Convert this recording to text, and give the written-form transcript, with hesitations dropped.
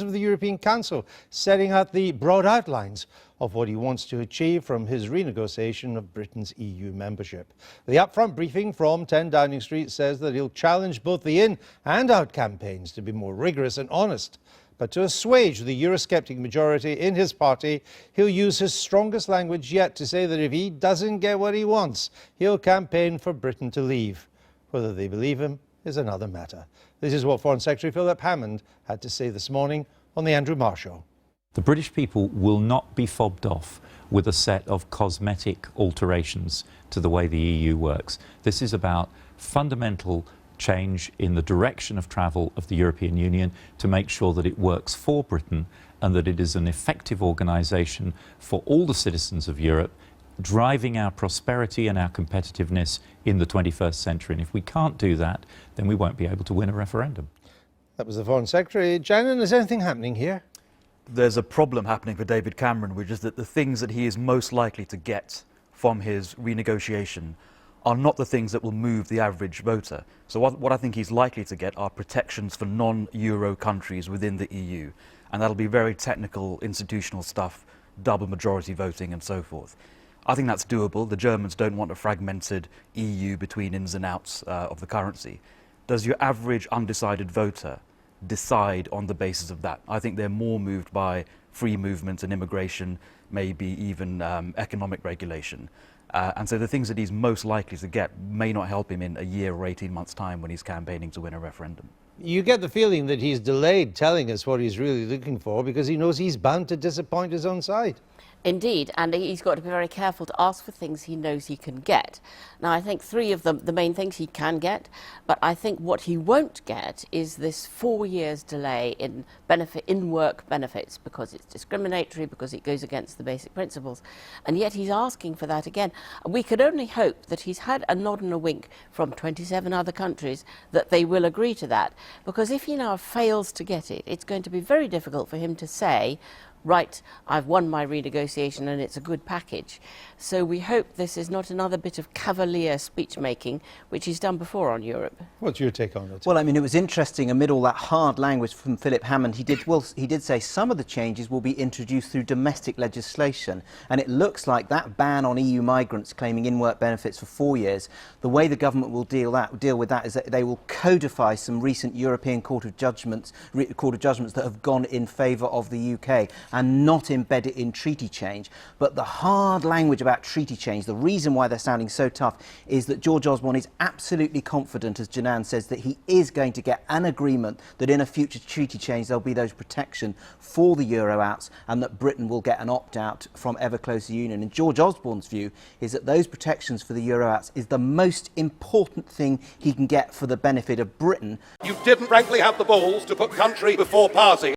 of the European Council, setting out the broad outlines of what he wants to achieve from his renegotiation of Britain's EU membership. The upfront briefing from 10 Downing Street says that he'll challenge both the in and out campaigns to be more rigorous and honest. But to assuage the Eurosceptic majority in his party, he'll use his strongest language yet to say that if he doesn't get what he wants, he'll campaign for Britain to leave. Whether they believe him is another matter. This is what Foreign Secretary Philip Hammond had to say this morning on the Andrew Marr Show. The British people will not be fobbed off with a set of cosmetic alterations to the way the EU works. This is about fundamental change in the direction of travel of the European Union to make sure that it works for Britain and that it is an effective organisation for all the citizens of Europe, driving our prosperity and our competitiveness in the 21st century. And if we can't do that, then we won't be able to win a referendum. That was the Foreign Secretary. Janan, is anything happening here? There's a problem happening for David Cameron, which is that the things that he is most likely to get from his renegotiation are not the things that will move the average voter. So what I think he's likely to get are protections for non-Euro countries within the EU. And that'll be very technical, institutional stuff, double majority voting and so forth. I think that's doable. The Germans don't want a fragmented EU between ins and outs of the currency. Does your average undecided voter decide on the basis of that? I think they're more moved by free movement and immigration, maybe even economic regulation. And so the things that he's most likely to get may not help him in a year or 18 months' time when he's campaigning to win a referendum. You get the feeling that he's delayed telling us what he's really looking for because he knows he's bound to disappoint his own side. Indeed, and he's got to be very careful to ask for things he knows he can get. Now, I think three of them, the main things he can get, but I think what he won't get is this 4 years delay in work benefits, because it's discriminatory, because it goes against the basic principles, and yet he's asking for that again. We could only hope that he's had a nod and a wink from 27 other countries that they will agree to that, because if he now fails to get it, it's going to be very difficult for him to say, right, I've won my renegotiation and it's a good package. So we hope this is not another bit of cavalier speech-making, which he's done before on Europe. What's your take on it? Well, I mean, it was interesting, amid all that hard language from Philip Hammond, he did say some of the changes will be introduced through domestic legislation. And it looks like that ban on EU migrants claiming in-work benefits for 4 years, the way the government will deal with that is that they will codify some recent European Court of Judgments that have gone in favour of the UK and not embed it in treaty change. But the hard language about treaty change, the reason why they're sounding so tough is that George Osborne is absolutely confident, as Janan says, that he is going to get an agreement that in a future treaty change there'll be those protection for the euro outs and that Britain will get an opt-out from ever closer union. And George Osborne's view is that those protections for the euro outs is the most important thing he can get for the benefit of Britain. You didn't frankly have the balls to put country before party.